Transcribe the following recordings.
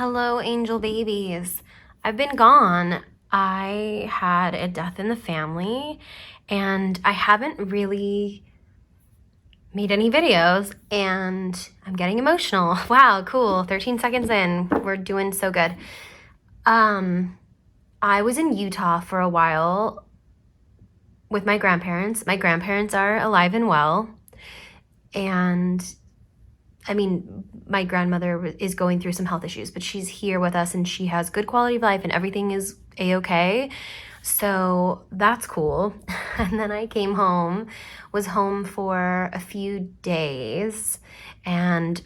Hello, angel babies. I've been gone. I had a death in the family and I haven't really made any videos and I'm getting emotional. Wow, cool. 13 seconds in. We're doing so good. I was in Utah for a while with my grandparents. My grandparents are alive and well. And I mean, my grandmother is going through some health issues, but she's here with us and she has good quality of life and everything is a-okay. So that's cool. And then I came home, was home for a few days and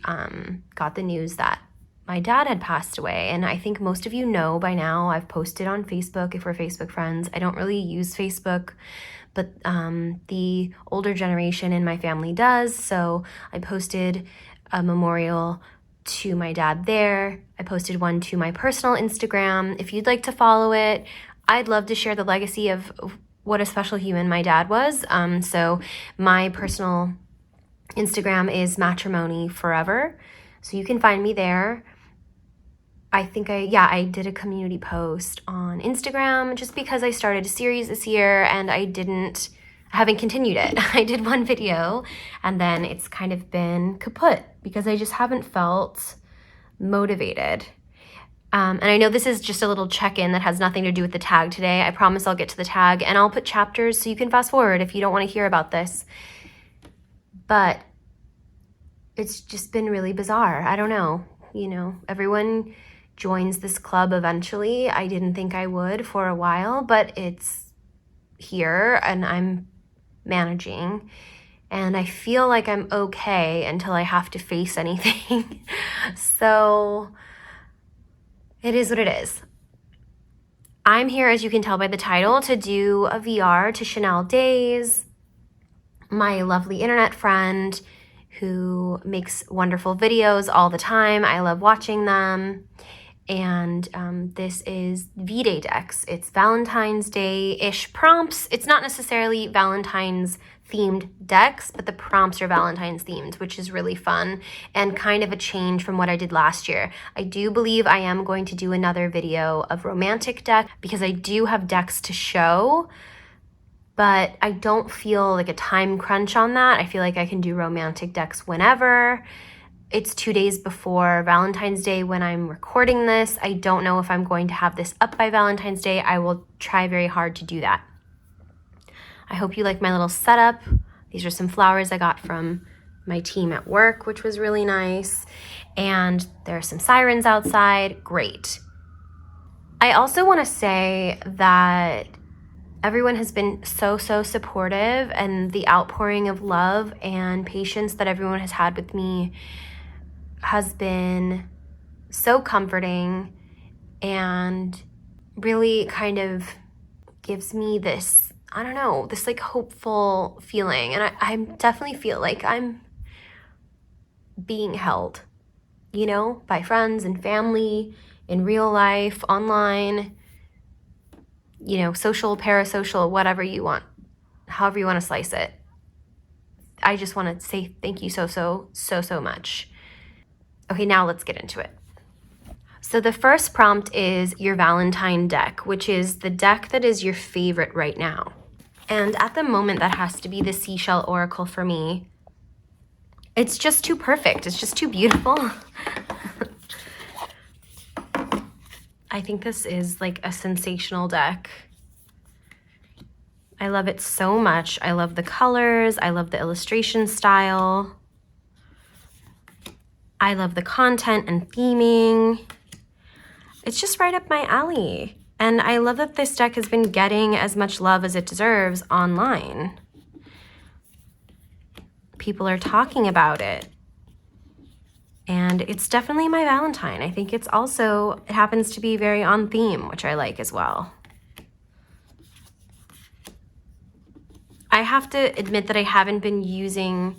got the news that my dad had passed away. And I think most of you know by now, I've posted on Facebook if we're Facebook friends. I don't really use Facebook, but the older generation in my family does. So I posted a memorial to my dad there. I posted one to my personal Instagram. If you'd like to follow it, I'd love to share the legacy of what a special human my dad was. So my personal Instagram is matrimony forever. So you can find me there. I think I did a community post on Instagram just because I started a series this year and I haven't continued it. I did one video and then it's kind of been kaput because I just haven't felt motivated. And I know this is just a little check-in that has nothing to do with the tag today. I promise I'll get to the tag and I'll put chapters so you can fast forward if you don't want to hear about this. But it's just been really bizarre. I don't know. Everyone joins this club eventually. I didn't think I would for a while, but it's here and I'm managing and I feel like I'm okay until I have to face anything. So it is what it is. I'm here, as you can tell by the title, to do a VR to Chanel Days, my lovely internet friend who makes wonderful videos all the time. I love watching them. And this is V-Day decks. It's Valentine's Day-ish prompts. It's not necessarily Valentine's themed decks, but the prompts are Valentine's themed, which is really fun and kind of a change from what I did last year. I do believe I am going to do another video of romantic deck because I do have decks to show, but I don't feel like a time crunch on that. I feel like I can do romantic decks whenever. It's 2 days before Valentine's Day when I'm recording this. I don't know if I'm going to have this up by Valentine's Day. I will try very hard to do that. I hope you like my little setup. These are some flowers I got from my team at work, which was really nice. And there are some sirens outside. Great. I also want to say that everyone has been so supportive, and the outpouring of love and patience that everyone has had with me has been so comforting and really kind of gives me this, I don't know, this like hopeful feeling. And I definitely feel like I'm being held, by friends and family, in real life, online, social, parasocial, whatever you want, however you want to slice it. I just want to say thank you so much. Okay, now let's get into it. So the first prompt is your Valentine deck, which is the deck that is your favorite right now. And at the moment, that has to be the Seashell Oracle for me. It's just too perfect. It's just too beautiful. I think this is like a sensational deck. I love it so much. I love the colors. I love the illustration style. I love the content and theming. It's just right up my alley. And I love that this deck has been getting as much love as it deserves online. People are talking about it. And it's definitely my Valentine. I think it happens to be very on theme, which I like as well. I have to admit that I haven't been using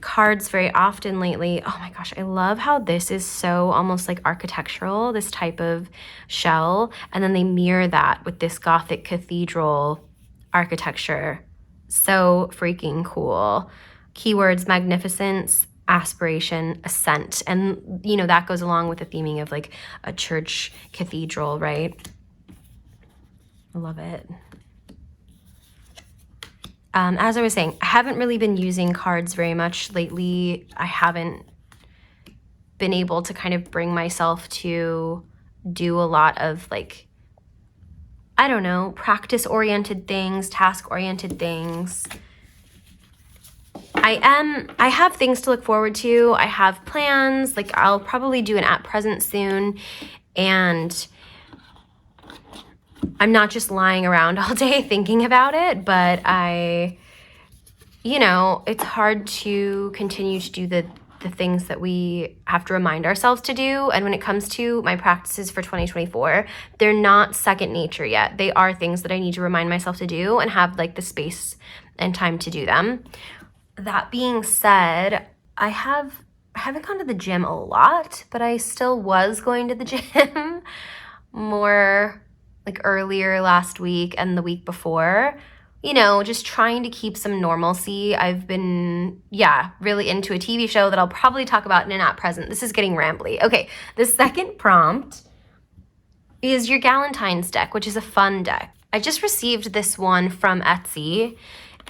cards very often lately. Oh my gosh, I love how this is so almost like architectural, this type of shell. And then they mirror that with this Gothic cathedral architecture. So freaking cool. Keywords, magnificence, aspiration, ascent. And, you know, that goes along with the theming of like a church cathedral, right? I love it. As I was saying, I haven't really been using cards very much lately. I haven't been able to kind of bring myself to do a lot of like, I don't know, practice-oriented things, task-oriented things. I have things to look forward to. I have plans. Like, I'll probably do an at present soon. And I'm not just lying around all day thinking about it, but you know, it's hard to continue to do the things that we have to remind ourselves to do. And when it comes to my practices for 2024, they're not second nature yet. They are things that I need to remind myself to do and have like the space and time to do them. That being said, I haven't gone to the gym a lot, but I still was going to the gym more like earlier last week and the week before. You know, just trying to keep some normalcy. I've been, really into a TV show that I'll probably talk about in an at present. This is getting rambly. Okay, the second prompt is your Galentine's deck, which is a fun deck. I just received this one from Etsy.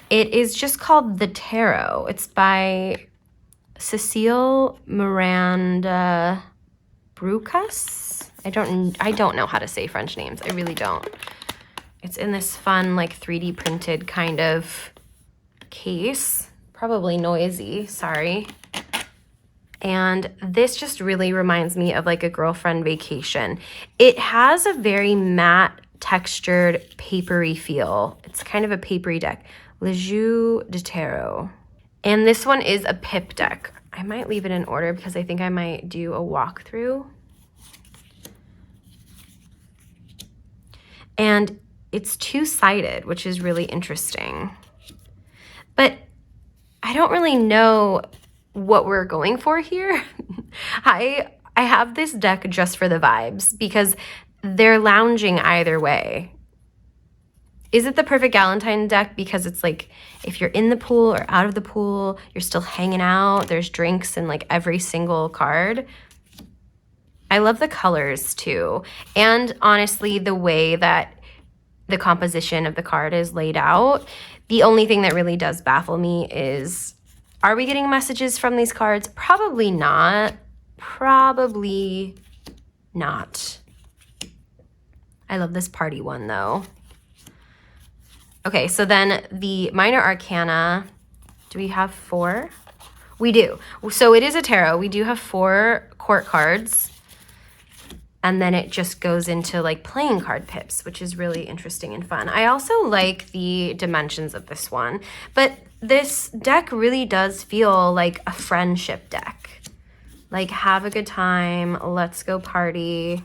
It is just called The Tarot. It's by Cecile Miranda Brucas. I don't know how to say French names. I really don't. It's in this fun, like 3D printed kind of case. Probably noisy, sorry. And this just really reminds me of like a girlfriend vacation. It has a very matte, textured, papery feel. It's kind of a papery deck. Le Jeu de Tarot. And this one is a pip deck. I might leave it in order because I think I might do a walkthrough. And it's two-sided, which is really interesting. But I don't really know what we're going for here. I have this deck just for the vibes because they're lounging either way. Is it the perfect Galentine deck because it's like if you're in the pool or out of the pool, you're still hanging out, there's drinks in like every single card. I love the colors too. And honestly, the way that the composition of the card is laid out. The only thing that really does baffle me is, are we getting messages from these cards? Probably not. Probably not. I love this party one though. Okay, so then the minor arcana, do we have 4? We do. So it is a tarot. We do have 4 court cards. And then it just goes into like playing card pips, which is really interesting and fun. I also like the dimensions of this one, but this deck really does feel like a friendship deck. Like, have a good time, let's go party,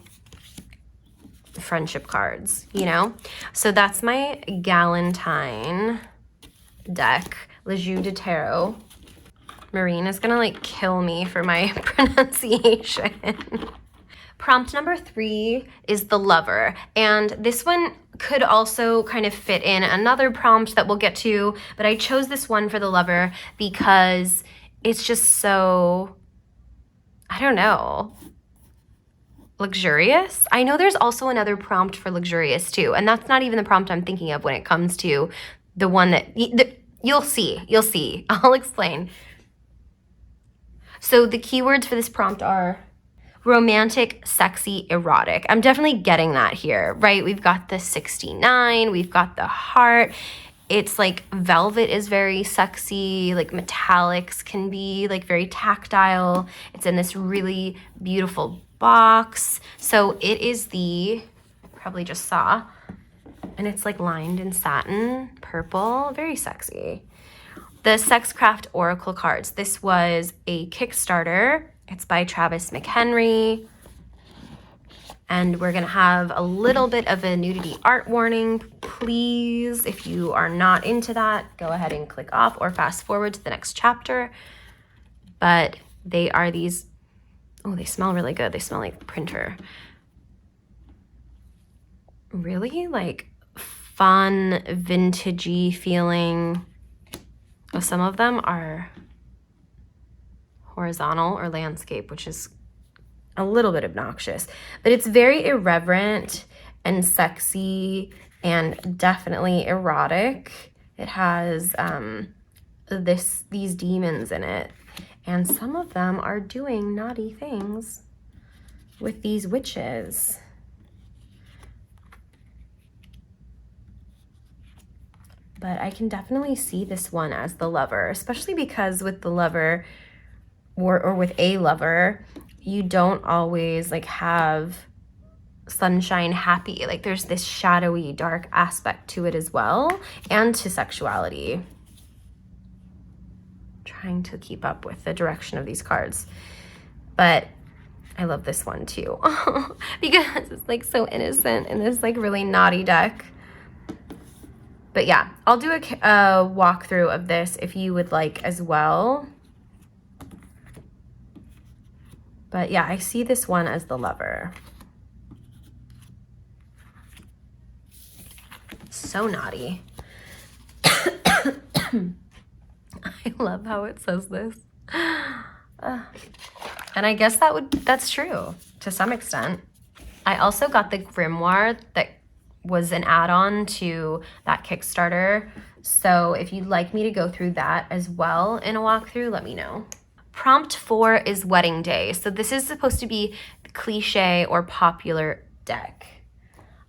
friendship cards, you know? So that's my Galentine deck, Le Jeu de Tarot. Marine is gonna like kill me for my pronunciation. Prompt number 3 is the Lover, and this one could also kind of fit in another prompt that we'll get to, but I chose this one for the Lover because it's just so, I don't know, luxurious. I know there's also another prompt for luxurious too, and that's not even the prompt I'm thinking of when it comes to the one that, you'll see, I'll explain. So the keywords for this prompt are romantic, sexy, erotic. I'm definitely getting that here, right? We've got the 69, we've got the heart. It's like velvet is very sexy, like metallics can be like very tactile. It's in this really beautiful box. So it is the, probably just saw, and it's like lined in satin, purple, very sexy. The Sexcraft Oracle cards. This was a Kickstarter. It's by Travis McHenry. And we're gonna have a little bit of a nudity art warning. Please, if you are not into that, go ahead and click off or fast forward to the next chapter. But they are these, oh, they smell really good. They smell like printer. Really like fun, vintagey feeling. Oh, some of them are, horizontal or landscape, which is a little bit obnoxious, but it's very irreverent and sexy and definitely erotic. It has these demons in it, and some of them are doing naughty things with these witches. But I can definitely see this one as the lover, especially because with the lover or with a lover, you don't always like have sunshine happy. Like there's this shadowy, dark aspect to it as well, and to sexuality. Trying to keep up with the direction of these cards. But I love this one too because it's like so innocent in this like really naughty deck. But yeah, I'll do a walkthrough of this if you would like as well. But yeah, I see this one as the lover. So naughty. I love how it says this. And I guess that's true to some extent. I also got the grimoire that was an add-on to that Kickstarter. So if you'd like me to go through that as well in a walkthrough, let me know. Prompt 4 is Wedding Day. So this is supposed to be the cliche or popular deck.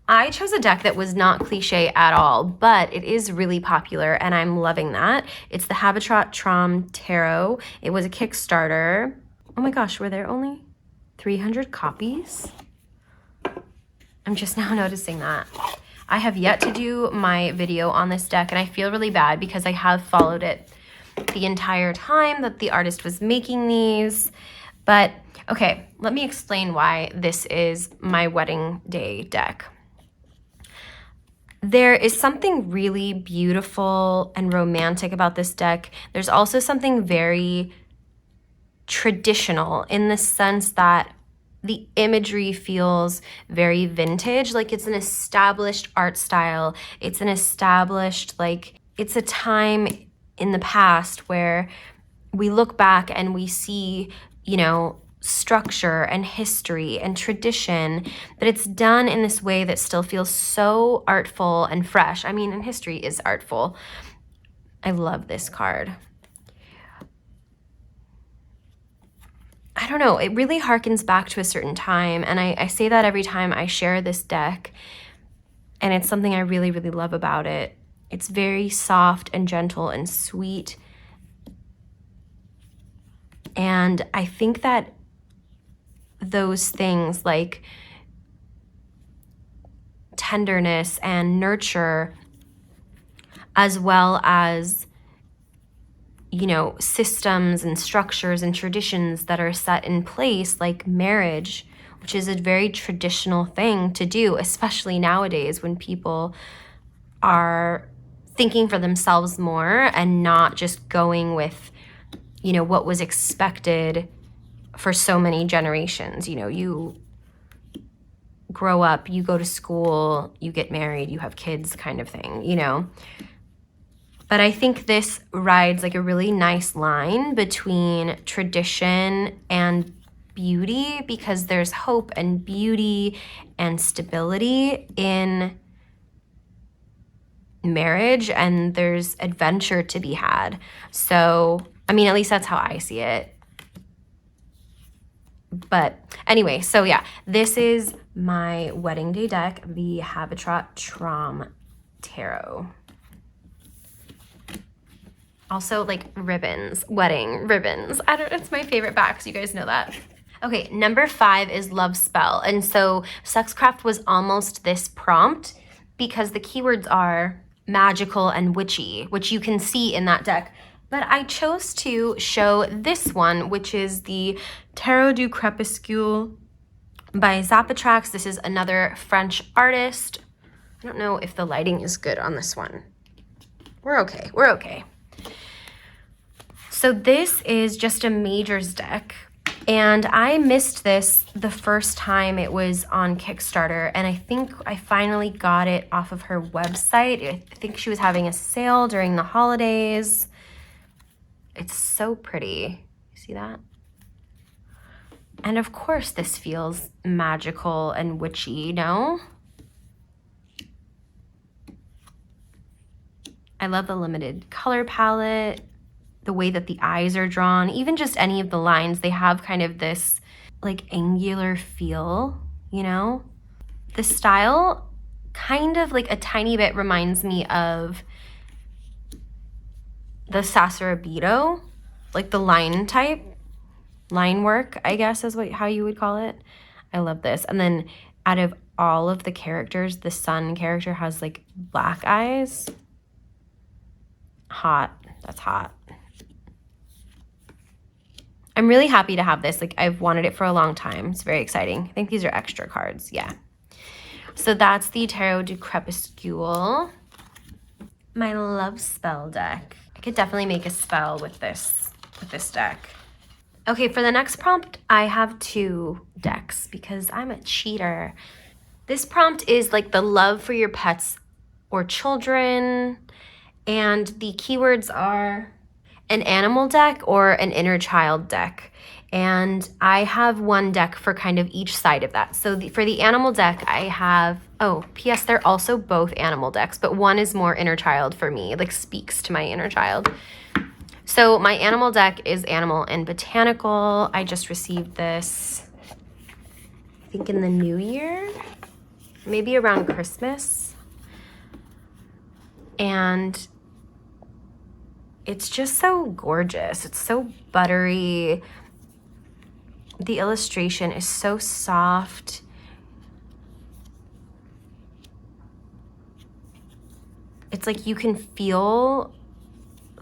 I chose a deck that was not cliche at all, but it is really popular and I'm loving that. It's the Habitat Trom Tarot. It was a Kickstarter. Oh my gosh, were there only 300 copies? I'm just now noticing that. I have yet to do my video on this deck and I feel really bad because I have followed it the entire time that the artist was making these. But okay, let me explain why this is my wedding day deck. There is something really beautiful and romantic about this deck. There's also something very traditional in the sense that the imagery feels very vintage, like it's an established art style. It's an established, like, it's a time in the past where we look back and we see, you know, structure and history and tradition, but it's done in this way that still feels so artful and fresh. I mean, and history is artful. I love this card. I don't know, it really harkens back to a certain time, and I say that every time I share this deck, and it's something I really, really love about it. It's very soft and gentle and sweet, and I think that those things like tenderness and nurture, as well as, you know, systems and structures and traditions that are set in place, like marriage, which is a very traditional thing to do, especially nowadays when people are thinking for themselves more and not just going with, you know, what was expected for so many generations. You know, you grow up, you go to school, you get married, you have kids kind of thing, you know. But I think this rides like a really nice line between tradition and beauty, because there's hope and beauty and stability in marriage, and there's adventure to be had. So, I mean, at least that's how I see it. But anyway, so yeah, this is my wedding day deck, the Habitat Trom Tarot. Also, like, ribbons, wedding ribbons. It's my favorite backs, you guys know that. Okay, number 5 is Love Spell. And so Sexcraft was almost this prompt because the keywords are magical and witchy, which you can see in that deck. But I chose to show this one, which is the Tarot du Crépuscule by Zapatrax. This is another French artist. I don't know if the lighting is good on this one. We're okay, we're okay. So this is just a majors deck, and I missed this the first time it was on Kickstarter, and I think I finally got it off of her website. I think she was having a sale during the holidays. It's so pretty. You see that? And of course this feels magical and witchy, you know? I love the limited color palette, the way that the eyes are drawn, even just any of the lines, they have kind of this like angular feel, you know? The style kind of like a tiny bit reminds me of the Sasarabito, like the line type, line work, I guess is how you would call it. I love this. And then out of all of the characters, the sun character has like black eyes. Hot. That's hot. I'm really happy to have this. Like, I've wanted it for a long time. It's very exciting. I think these are extra cards. Yeah. So that's the Tarot du Crepuscule. My love spell deck. I could definitely make a spell with this deck. Okay, for the next prompt, I have 2 decks because I'm a cheater. This prompt is like the love for your pets or children. And the keywords are an animal deck or an inner child deck. And I have 1 deck for kind of each side of that. So for the animal deck, I have, oh, P.S. they're also both animal decks, but one is more inner child for me, like speaks to my inner child. So my animal deck is Animal and Botanical. I just received this, I think in the new year, maybe around Christmas. And it's just so gorgeous. It's so buttery. The illustration is so soft. It's like you can feel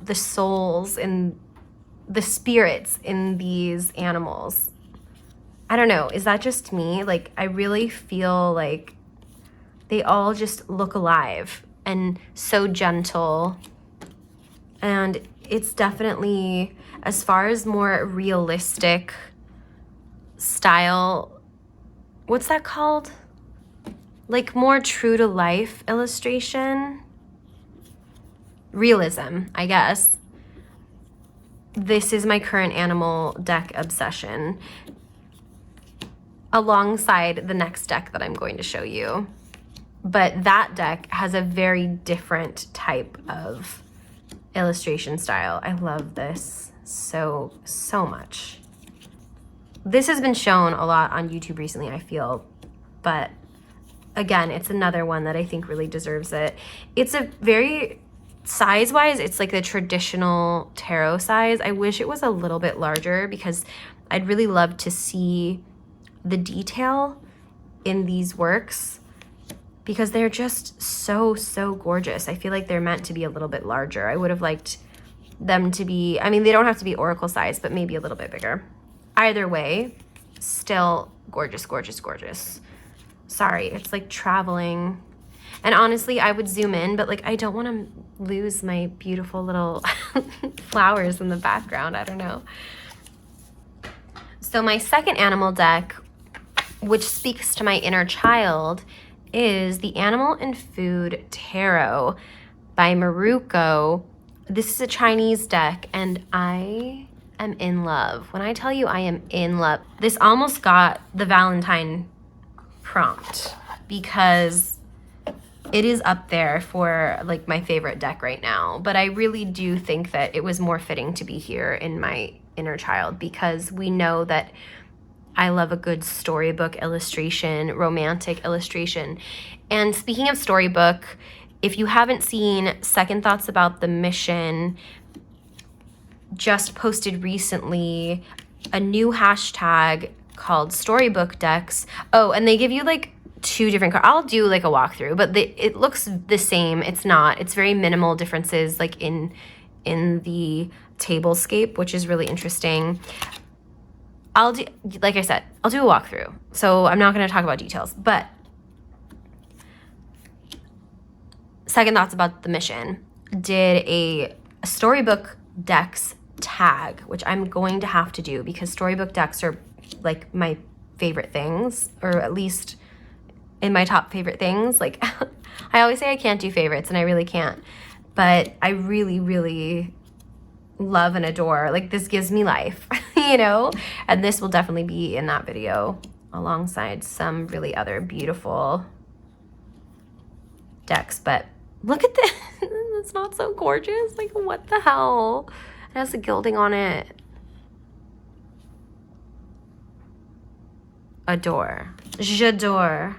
the souls and the spirits in these animals. I don't know, is that just me? Like, I really feel like they all just look alive and so gentle. And it's definitely, as far as more realistic style, what's that called? Like more true to life illustration? Realism, I guess. This is my current animal deck obsession, alongside the next deck that I'm going to show you. But that deck has a very different type of illustration style. I love this so much. This has been shown a lot on YouTube recently, I feel, but again, it's another one that I think really deserves it. It's a very, size-wise, it's like the traditional tarot size. I wish it was a little bit larger because I'd really love to see the detail in these works because they're just so gorgeous. I feel like they're meant to be a little bit larger. I would have liked them to be, I mean, they don't have to be oracle size, but maybe a little bit bigger. Either way, still gorgeous, gorgeous, gorgeous. Sorry, it's like traveling. And honestly, I would zoom in, but like I don't want to lose my beautiful little flowers in the background. I don't know. So my second animal deck, which speaks to my inner child, is the Animal and Food Tarot by Maruko. This is a Chinese deck, and I am in love. When I tell you I am in love, this almost got the Valentine prompt because it is up there for like my favorite deck right now. But I really do think that it was more fitting to be here in my inner child because we know that I love a good storybook illustration, romantic illustration. And speaking of storybook, if you haven't seen Second Thoughts About the Mission, just posted recently a new hashtag called Storybook Decks. Oh, and they give you like 2 different cards. I'll do like a walkthrough, but it looks the same. It's not. It's very minimal differences like in the tablescape, which is really interesting. I'll do, like I said, I'll do a walkthrough. So I'm not going to talk about details, but Second Thoughts About the Mission did a storybook decks tag, which I'm going to have to do because storybook decks are like my favorite things, or at least in my top favorite things. Like I always say I can't do favorites and I really can't, but I really love and adore, like this gives me life, you know? And this will definitely be in that video alongside some really other beautiful decks. But look at this. It's not so gorgeous. Like, what the hell? It has the gilding on it. Adore. J'adore.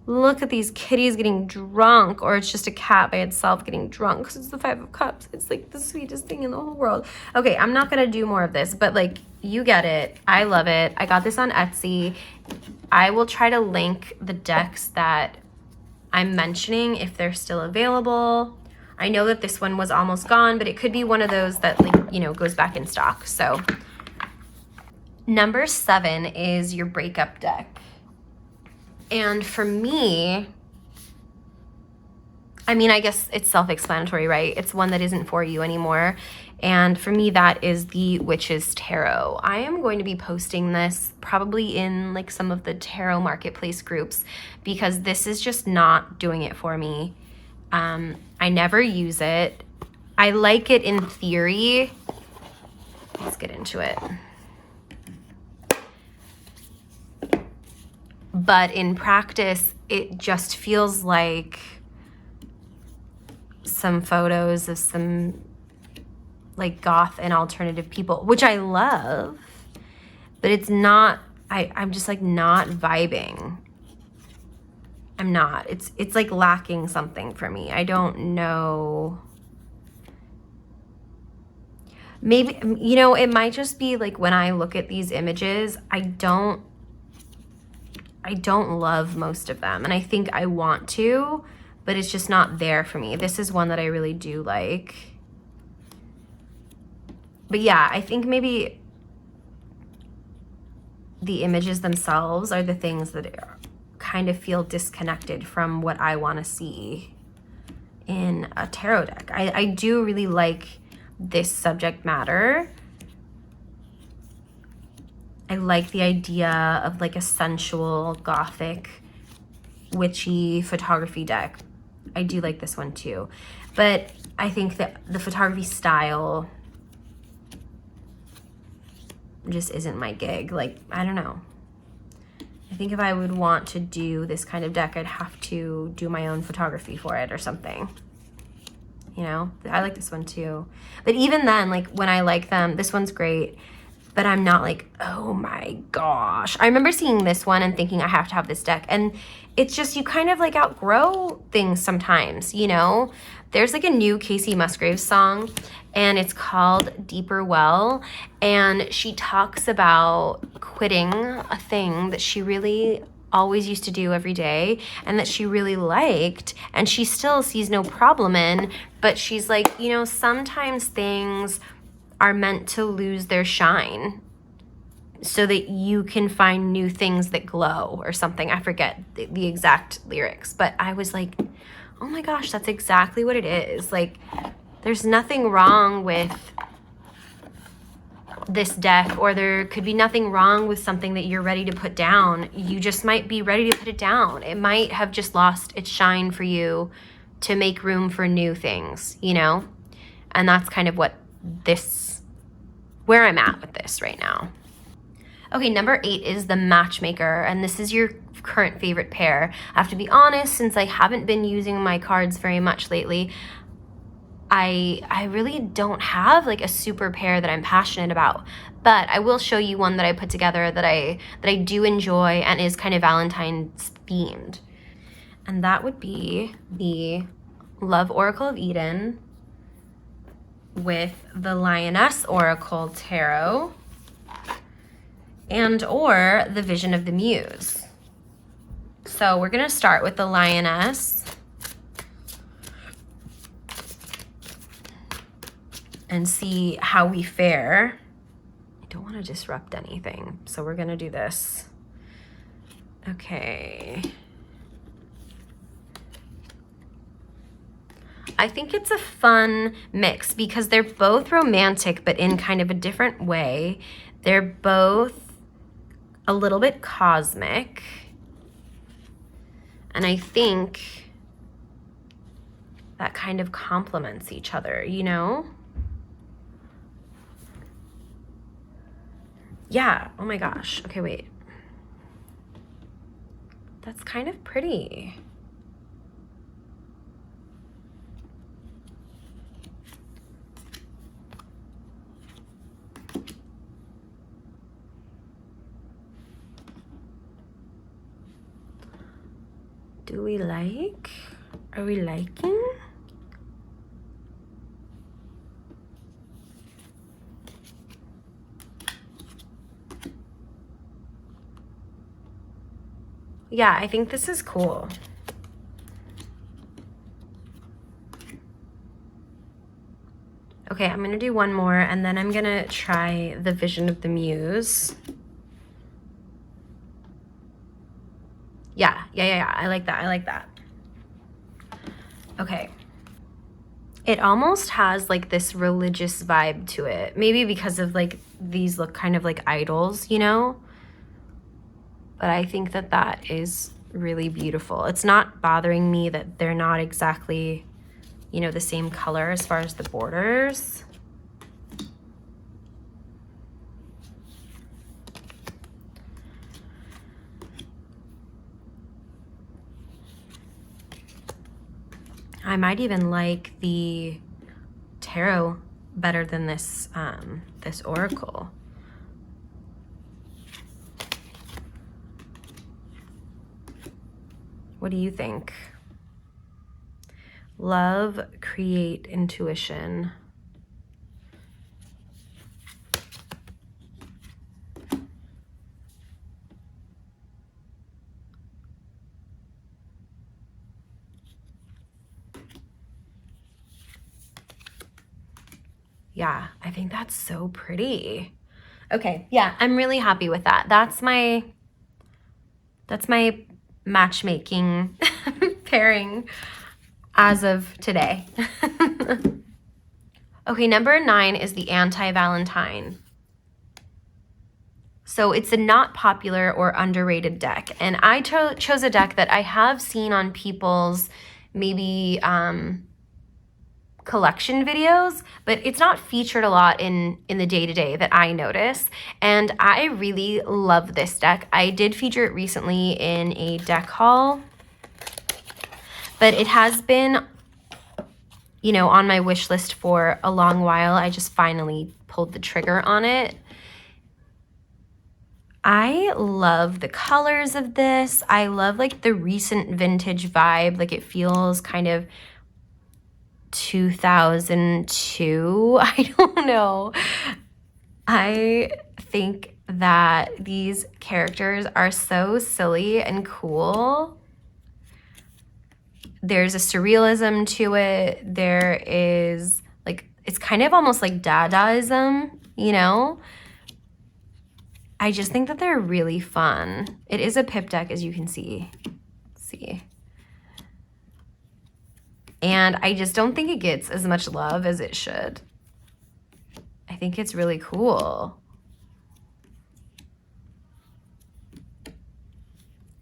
Look at these kitties getting drunk, or it's just a cat by itself getting drunk because it's the Five of Cups. It's like the sweetest thing in the whole world. Okay, I'm not gonna do more of this, but like, you get it. I love it. I got this on Etsy. I will try to link the decks that I'm mentioning if they're still available. I know that this one was almost gone, but it could be one of those that, like, you know, goes back in stock. So number 7 is your Breakup deck. And for me, I mean, I guess it's self-explanatory, right? It's one that isn't for you anymore. And for me, that is the Witch's Tarot. I am going to be posting this probably in like some of the tarot marketplace groups because this is just not doing it for me. I never use it. I like it in theory. Let's get into it. But in practice, it just feels like some photos of some like goth and alternative people, which I love, but it's not, I'm just like not vibing. I'm not. It's like lacking something for me. I don't know. Maybe, you know, it might just be like when I look at these images, I don't love most of them. And I think I want to, but it's just not there for me. This is one that I really do like. But yeah, I think maybe the images themselves are the things that kind of feel disconnected from what I want to see in a tarot deck. I do really like this subject matter. I like the idea of like a sensual, gothic, witchy photography deck. I do like this one too. But I think that the photography style just isn't my gig. Like, I don't know. I think if I would want to do this kind of deck, I'd have to do my own photography for it or something. You know, I like this one too. But even then, like when I like them, this one's great, but I'm not like, oh my gosh. I remember seeing this one and thinking I have to have this deck. And it's just, you kind of like outgrow things sometimes, you know? There's like a new Casey Musgraves song and it's called Deeper Well. And she talks about quitting a thing that she really always used to do every day and that she really liked and she still sees no problem in, but she's like, you know, sometimes things are meant to lose their shine so that you can find new things that glow or something. I forget the exact lyrics, but I was like, oh my gosh, that's exactly what it is. Like, there's nothing wrong with this deck, or there could be nothing wrong with something that you're ready to put down. You just might be ready to put it down. It might have just lost its shine for you to make room for new things, you know? And that's kind of what where I'm at with this right now. Okay, number 8 is the Matchmaker, and this is your current favorite pair. I have to be honest, since I haven't been using my cards very much lately, I really don't have like a super pair that I'm passionate about, but I will show you one that I put together that I do enjoy and is kind of Valentine's themed. And that would be the Love Oracle of Eden with the Lioness Oracle Tarot and or the Vision of the Muse. So we're gonna start with the Lioness and see how we fare. I don't want to disrupt anything, so we're gonna do this. Okay. I think it's a fun mix because they're both romantic, but in kind of a different way. They're both a little bit cosmic. And I think that kind of complements each other, you know? Yeah, oh my gosh. Okay, wait. That's kind of pretty. Do we like? Are we liking? Yeah, I think this is cool. Okay, I'm gonna do one more and then I'm gonna try the Vision of the Muse. Yeah. I like that. Okay. It almost has like this religious vibe to it. Maybe because of like these look kind of like idols, you know? But I think that that is really beautiful. It's not bothering me that they're not exactly, you know, the same color as far as the borders. I might even like the tarot better than this this oracle. What do you think? Love, create, intuition. Yeah, I think that's so pretty. Okay, yeah, I'm really happy with that. That's my matchmaking pairing as of today. Okay, number 9 is the Anti-Valentine. So it's a not popular or underrated deck. And I chose a deck that I have seen on people's maybe collection videos, but it's not featured a lot in the day-to-day that I notice. And I really love this deck. I did feature it recently in a deck haul, but it has been, you know, on my wish list for a long while. I just finally pulled the trigger on it. I love the colors of this. I love like the recent vintage vibe. Like it feels kind of 2002. I don't know. I think that these characters are so silly and cool. There's a surrealism to it. There is like, it's kind of almost like Dadaism, you know? I just think that they're really fun. It is a pip deck, as you can see. And I just don't think it gets as much love as it should. I think it's really cool.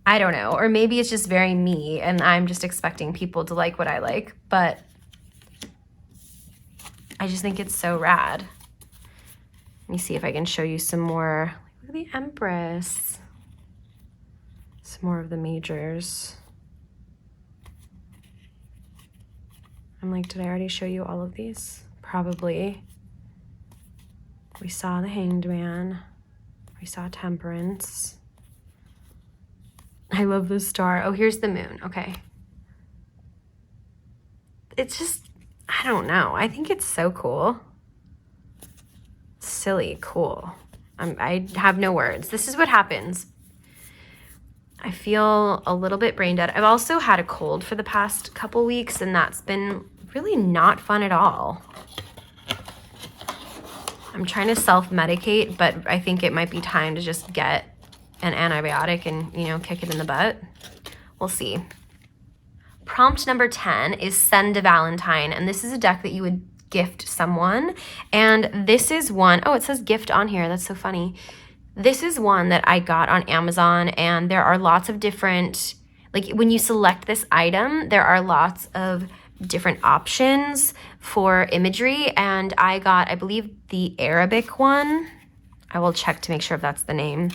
I don't know, or maybe it's just very me and I'm just expecting people to like what I like, but I just think it's so rad. Let me see if I can show you some more. Look at the Empress. Some more of the majors. I'm like, did I already show you all of these? Probably. We saw the Hanged Man. We saw Temperance. I love the star. Oh, here's the moon. Okay. It's just, I don't know. I think it's so cool. Silly, cool. I have no words. This is what happens. I feel a little bit brain dead. I've also had a cold for the past couple weeks, and that's been really not fun at all. I'm trying to self-medicate, but I think it might be time to just get an antibiotic and, you know, kick it in the butt. We'll see. Prompt number 10 is Send a Valentine, and this is a deck that you would gift someone. And this is one, oh, it says gift on here. That's so funny. This is one that I got on Amazon, and there are lots of different, like when you select this item, there are lots of different options for imagery, and I got, I believe, the Arabic one. I will check to make sure if that's the name.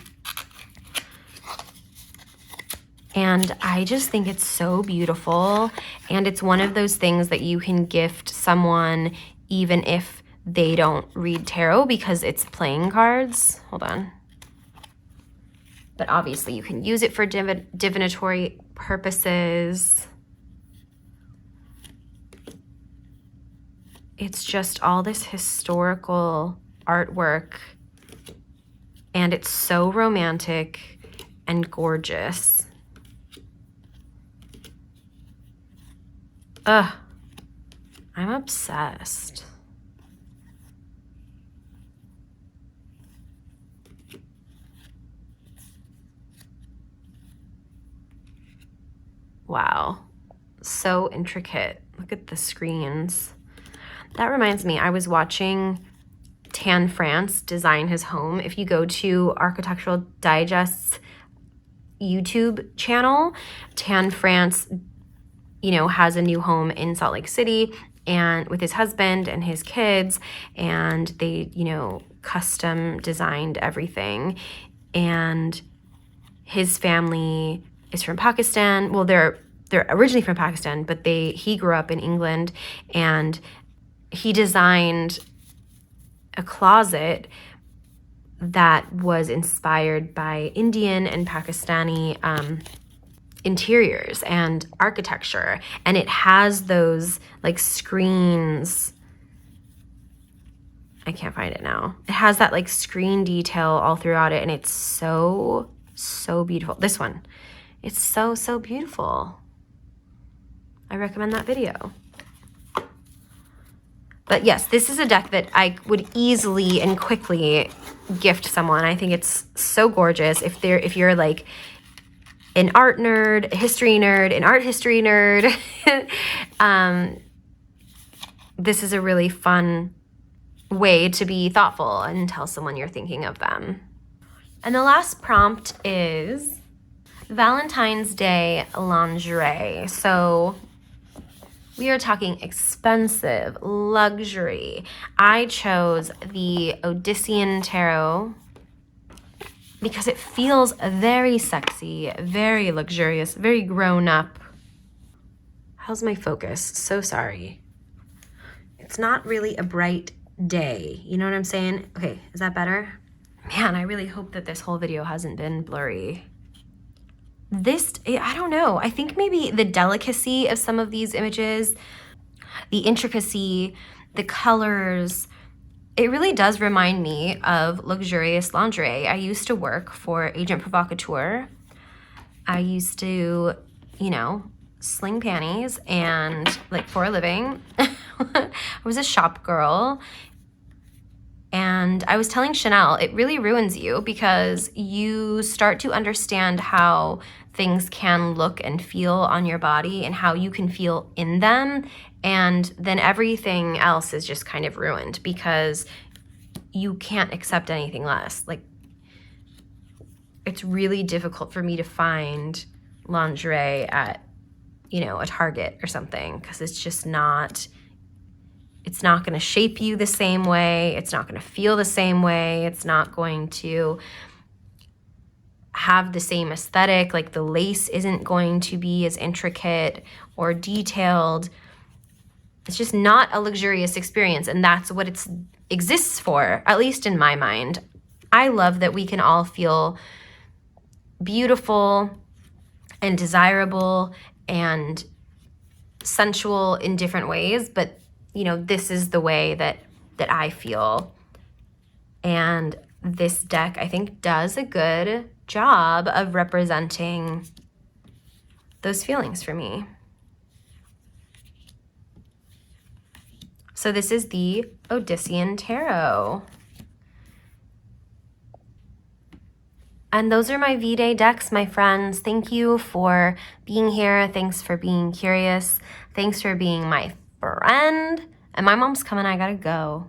And I just think it's so beautiful. And it's one of those things that you can gift someone even if they don't read tarot, because it's playing cards. Hold on. But obviously you can use it for divinatory purposes. It's just all this historical artwork. And it's so romantic and gorgeous. Ugh, I'm obsessed. Wow, so intricate. Look at the screens. That reminds me, I was watching Tan France design his home. If you go to Architectural Digest's YouTube channel, Tan France, you know, has a new home in Salt Lake City and with his husband and his kids, and they, you know, custom designed everything. And his family is from Pakistan. Well, they're originally from Pakistan, but he grew up in England, and he designed a closet that was inspired by Indian and Pakistani interiors and architecture. And it has those like screens. I can't find it now. It has that like screen detail all throughout it, and it's so, so beautiful. This one, it's so, so beautiful. I recommend that video. But yes, this is a deck that I would easily and quickly gift someone. I think it's so gorgeous. If you're like an art nerd, a history nerd, an art history nerd, this is a really fun way to be thoughtful and tell someone you're thinking of them. And the last prompt is Valentine's Day lingerie. So we are talking expensive, luxury. I chose the Odyssean Tarot because it feels very sexy, very luxurious, very grown up. How's my focus? So sorry. It's not really a bright day. You know what I'm saying? Okay, is that better? Man, I really hope that this whole video hasn't been blurry. I don't know. I think maybe the delicacy of some of these images, the intricacy, the colors, it really does remind me of luxurious lingerie. I used to work for Agent Provocateur. I used to, you know, sling panties and like for a living. I was a shop girl. And I was telling Chanel, it really ruins you because you start to understand how things can look and feel on your body and how you can feel in them. And then everything else is just kind of ruined because you can't accept anything less. Like, it's really difficult for me to find lingerie at, you know, a Target or something because it's just not... It's not going to shape you the same way. It's not going to feel the same way. It's not going to have the same aesthetic. Like the lace isn't going to be as intricate or detailed. It's just not a luxurious experience. And that's what it exists for, at least in my mind. I love that we can all feel beautiful and desirable and sensual in different ways, but you know, this is the way that I feel. And this deck, I think, does a good job of representing those feelings for me. So this is the Odyssean Tarot. And those are my V-Day decks, my friends. Thank you for being here. Thanks for being curious. Thanks for being my friend. And my mom's coming, I gotta go.